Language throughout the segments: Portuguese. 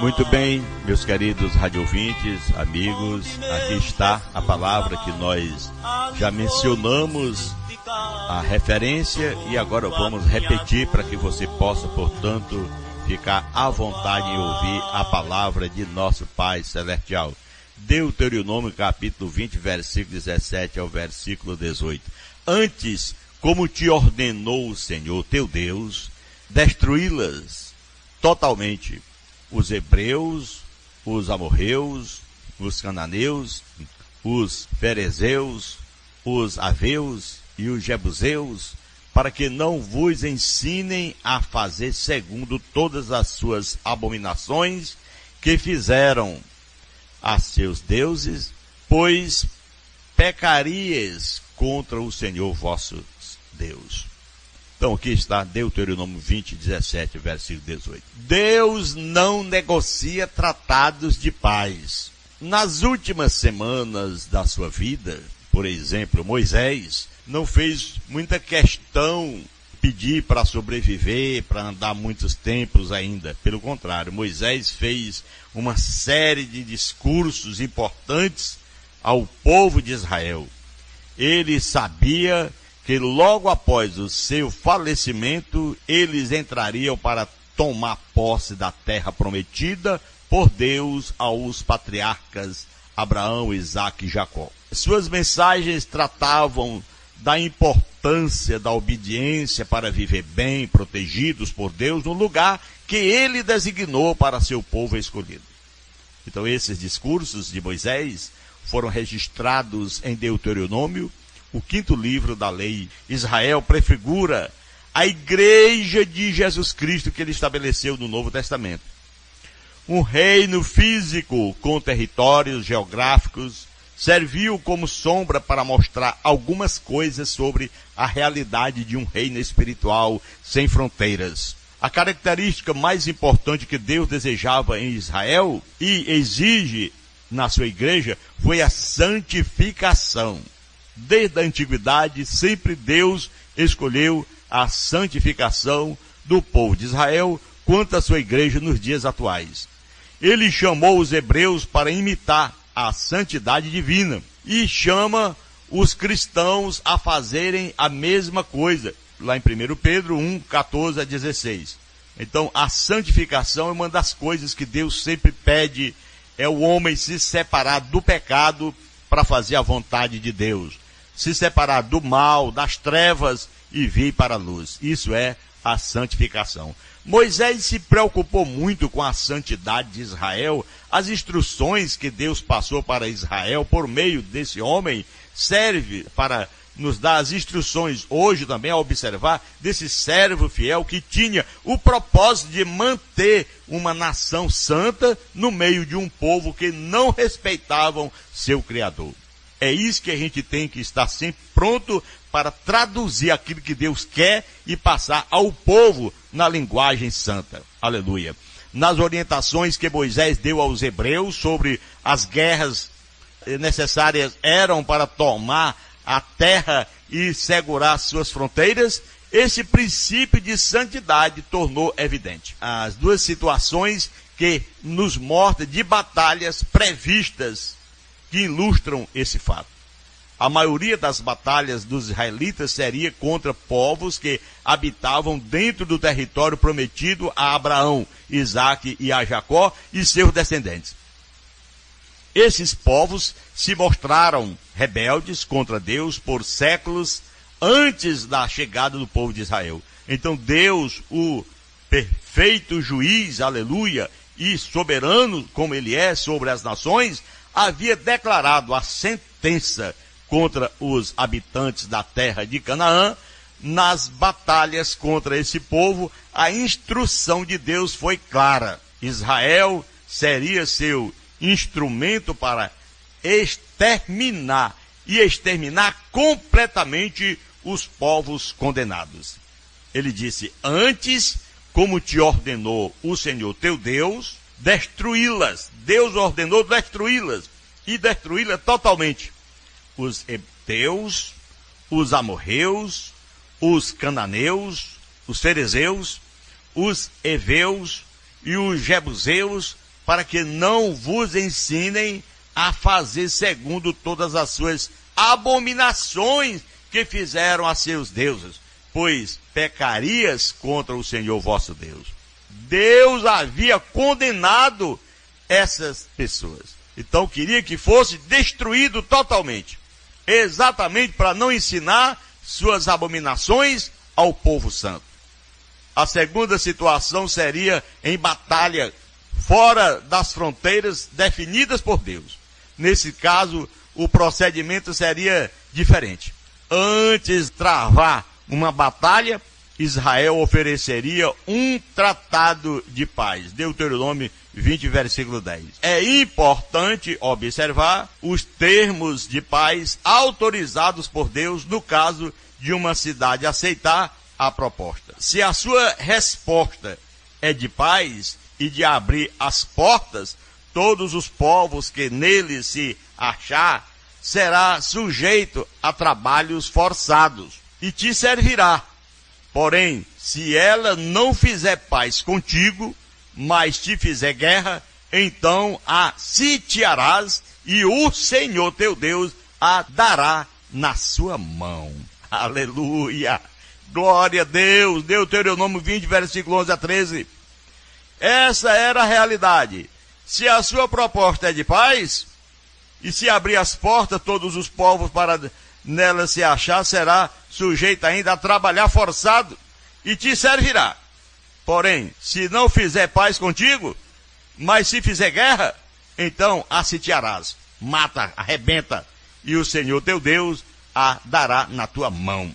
Muito bem, meus queridos radiovintes, amigos, aqui está a palavra que nós já mencionamos, a referência, e agora vamos repetir para que você possa, portanto, ficar à vontade em ouvir a palavra de nosso Pai Celestial. Deuteronômio capítulo 20, versículo 17 ao versículo 18. Antes, como te ordenou o Senhor teu Deus, destruí-las totalmente. Os hebreus, os amorreus, os cananeus, os ferezeus, os aveus e os jebuseus, para que não vos ensinem a fazer segundo todas as suas abominações que fizeram a seus deuses, pois pecaríeis contra o Senhor vosso Deus. Então aqui está Deuteronômio 20, 17, versículo 18. Deus não negocia tratados de paz. Nas últimas semanas da sua vida, por exemplo, Moisés não fez muita questão de pedir para sobreviver, para andar muitos tempos ainda. Pelo contrário, Moisés fez uma série de discursos importantes ao povo de Israel. Ele sabia que logo após o seu falecimento, eles entrariam para tomar posse da terra prometida por Deus aos patriarcas Abraão, Isaque e Jacó. Suas mensagens tratavam da importância da obediência para viver bem, protegidos por Deus, no lugar que ele designou para seu povo escolhido. Então esses discursos de Moisés foram registrados em Deuteronômio, o 5º livro da lei. Israel prefigura a igreja de Jesus Cristo que ele estabeleceu no Novo Testamento. Um reino físico com territórios geográficos serviu como sombra para mostrar algumas coisas sobre a realidade de um reino espiritual sem fronteiras. A característica mais importante que Deus desejava em Israel e exige na sua igreja foi a santificação. Desde a antiguidade, sempre Deus escolheu a santificação do povo de Israel quanto à sua igreja nos dias atuais. Ele chamou os hebreus para imitar a santidade divina e chama os cristãos a fazerem a mesma coisa, lá em 1 Pedro 1, 14 a 16. Então, a santificação é uma das coisas que Deus sempre pede, é o homem se separar do pecado para fazer a vontade de Deus. Se separar do mal, das trevas e vir para a luz. Isso é a santificação. Moisés se preocupou muito com a santidade de Israel. As instruções que Deus passou para Israel por meio desse homem serve para nos dar as instruções hoje também a observar desse servo fiel que tinha o propósito de manter uma nação santa no meio de um povo que não respeitavam seu Criador. É isso que a gente tem que estar sempre pronto para traduzir aquilo que Deus quer e passar ao povo na linguagem santa. Aleluia. Nas orientações que Moisés deu aos hebreus sobre as guerras necessárias eram para tomar a terra e segurar suas fronteiras, esse princípio de santidade tornou evidente. As duas situações que nos mostram de batalhas previstas que ilustram esse fato. A maioria das batalhas dos israelitas seria contra povos que habitavam dentro do território prometido a Abraão, Isaque e a Jacó e seus descendentes. Esses povos se mostraram rebeldes contra Deus por séculos antes da chegada do povo de Israel. Então Deus, o perfeito juiz, aleluia, e soberano como ele é sobre as nações, havia declarado a sentença contra os habitantes da terra de Canaã. Nas batalhas contra esse povo, a instrução de Deus foi clara. Israel seria seu instrumento para exterminar e exterminar completamente os povos condenados. Ele disse: antes, como te ordenou o Senhor teu Deus, destruí-las. Deus ordenou destruí-las, e destruí-las totalmente. Os heteus, os amorreus, os cananeus, os ferezeus, os heveus e os jebuseus, para que não vos ensinem a fazer segundo todas as suas abominações que fizeram a seus deuses, pois pecarias contra o Senhor vosso Deus. Deus havia condenado essas pessoas. Então queria que fosse destruído totalmente, exatamente para não ensinar suas abominações ao povo santo. A segunda situação seria em batalha fora das fronteiras definidas por Deus. Nesse caso, o procedimento seria diferente. Antes de travar uma batalha, Israel ofereceria um tratado de paz. Deuteronômio 20, versículo 10. É importante observar os termos de paz autorizados por Deus no caso de uma cidade aceitar a proposta. Se a sua resposta é de paz e de abrir as portas, todos os povos que nele se achar será sujeito a trabalhos forçados e te servirá. Porém, se ela não fizer paz contigo, mas te fizer guerra, então a sitiarás e o Senhor teu Deus a dará na sua mão. Aleluia! Glória a Deus! Deuteronômio 20, versículo 11 a 13. Essa era a realidade. Se a sua proposta é de paz, e se abrir as portas, todos os povos para nela se achar, será sujeito ainda a trabalhar forçado e te servirá. Porém, se não fizer paz contigo, mas se fizer guerra, então a sitiarás, mata, arrebenta, e o Senhor teu Deus a dará na tua mão.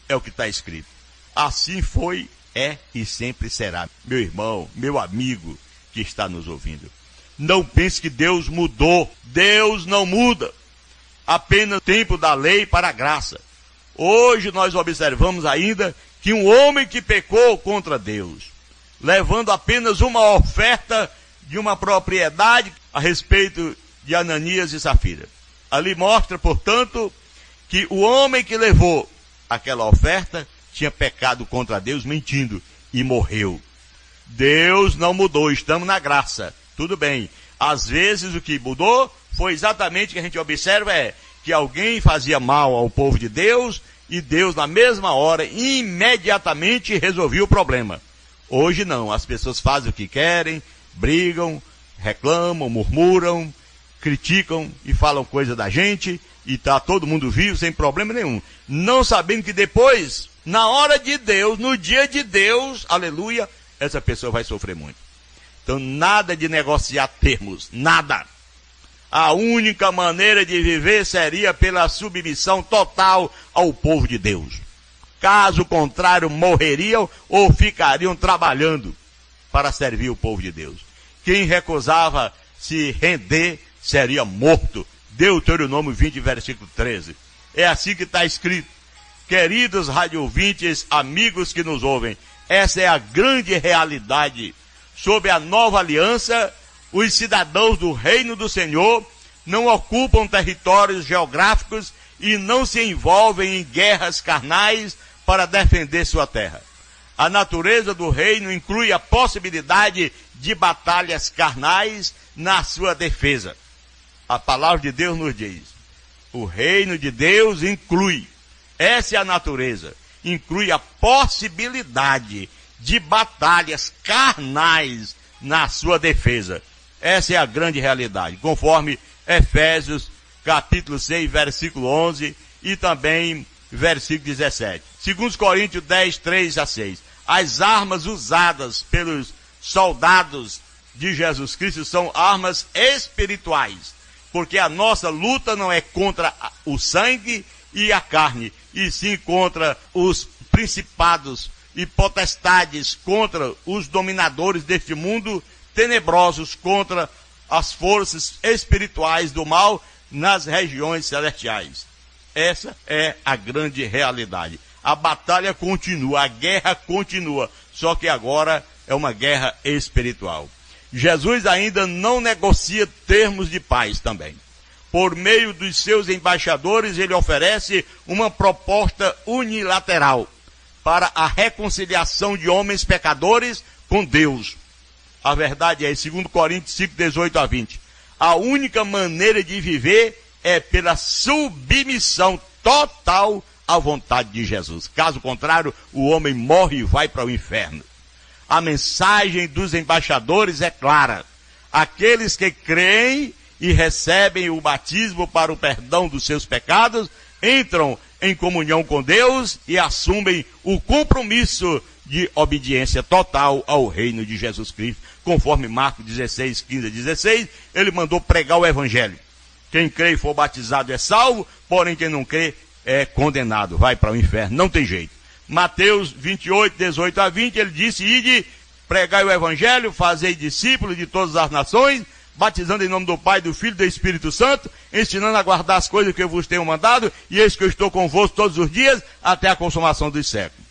É o que está escrito. Assim foi, é e sempre será. Meu irmão, meu amigo que está nos ouvindo, não pense que Deus mudou. Deus não muda. Apenas tempo da lei para a graça. Hoje nós observamos ainda que um homem que pecou contra Deus, levando apenas uma oferta de uma propriedade a respeito de Ananias e Safira. Ali mostra, portanto, que o homem que levou aquela oferta tinha pecado contra Deus mentindo e morreu. Deus não mudou, estamos na graça. Tudo bem. Às vezes o que mudou foi exatamente o que a gente observa que alguém fazia mal ao povo de Deus e Deus na mesma hora, imediatamente resolvia o problema. Hoje não, as pessoas fazem o que querem, brigam, reclamam, murmuram, criticam e falam coisa da gente e tá todo mundo vivo sem problema nenhum. Não sabendo que depois, na hora de Deus, no dia de Deus, aleluia, essa pessoa vai sofrer muito. Então nada de negociar termos, nada. A única maneira de viver seria pela submissão total ao povo de Deus. Caso contrário, morreriam ou ficariam trabalhando para servir o povo de Deus. Quem recusava se render seria morto. Deuteronômio 20, versículo 13. É assim que está escrito. Queridos radiovintes, amigos que nos ouvem, essa é a grande realidade. Sob a nova aliança, os cidadãos do reino do Senhor não ocupam territórios geográficos e não se envolvem em guerras carnais para defender sua terra. A natureza do reino inclui a possibilidade de batalhas carnais na sua defesa. A palavra de Deus nos diz, o reino de Deus inclui, essa é a natureza, inclui a possibilidade de batalhas carnais na sua defesa. Essa é a grande realidade, conforme Efésios capítulo 6, versículo 11 e também versículo 17. 2 Coríntios 10, 3 a 6. As armas usadas pelos soldados de Jesus Cristo são armas espirituais, porque a nossa luta não é contra o sangue e a carne, e sim contra os principados e potestades, contra os dominadores deste mundo tenebrosos, contra as forças espirituais do mal nas regiões celestiais. Essa é a grande realidade. A batalha continua, a guerra continua, só que agora é uma guerra espiritual. Jesus ainda não negocia termos de paz também. Por meio dos seus embaixadores, ele oferece uma proposta unilateral para a reconciliação de homens pecadores com Deus. A verdade é, em 2 Coríntios 5, 18 a 20, a única maneira de viver é pela submissão total à vontade de Jesus. Caso contrário, o homem morre e vai para o inferno. A mensagem dos embaixadores é clara. Aqueles que creem e recebem o batismo para o perdão dos seus pecados, entram em comunhão com Deus e assumem o compromisso de obediência total ao reino de Jesus Cristo. Conforme Marcos 16, 15 a 16, ele mandou pregar o evangelho. Quem crê e for batizado é salvo, porém quem não crê é condenado, vai para o inferno, não tem jeito. Mateus 28, 18 a 20, ele disse: ide, pregai o evangelho, fazei discípulos de todas as nações, batizando em nome do Pai, do Filho e do Espírito Santo, ensinando a guardar as coisas que eu vos tenho mandado, e eis que eu estou convosco todos os dias, até a consumação dos séculos.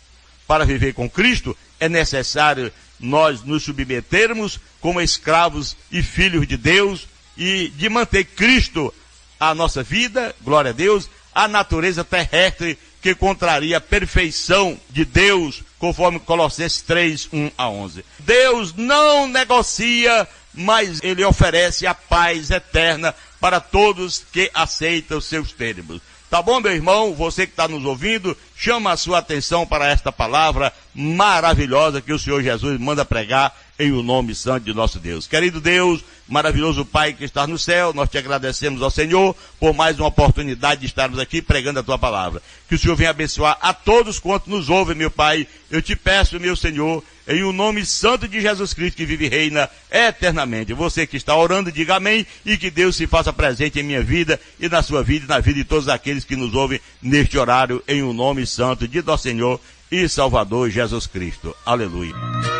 Para viver com Cristo, é necessário nós nos submetermos como escravos e filhos de Deus, e de manter Cristo a nossa vida, glória a Deus, a natureza terrestre que contraria a perfeição de Deus, conforme Colossenses 3, 1 a 11. Deus não negocia, mas ele oferece a paz eterna para todos que aceitam os seus termos. Tá bom, meu irmão? Você que está nos ouvindo, chama a sua atenção para esta palavra maravilhosa que o Senhor Jesus manda pregar em o nome santo de nosso Deus. Querido Deus, maravilhoso Pai que está no céu, nós te agradecemos ao Senhor por mais uma oportunidade de estarmos aqui pregando a tua palavra. Que o Senhor venha abençoar a todos quantos nos ouvem, meu Pai. Eu te peço, meu Senhor, em o nome santo de Jesus Cristo, que vive e reina eternamente. Você que está orando, diga amém, e que Deus se faça presente em minha vida e na sua vida e na vida de todos aqueles que nos ouvem neste horário, em o nome santo de nosso Senhor e Salvador Jesus Cristo. Aleluia.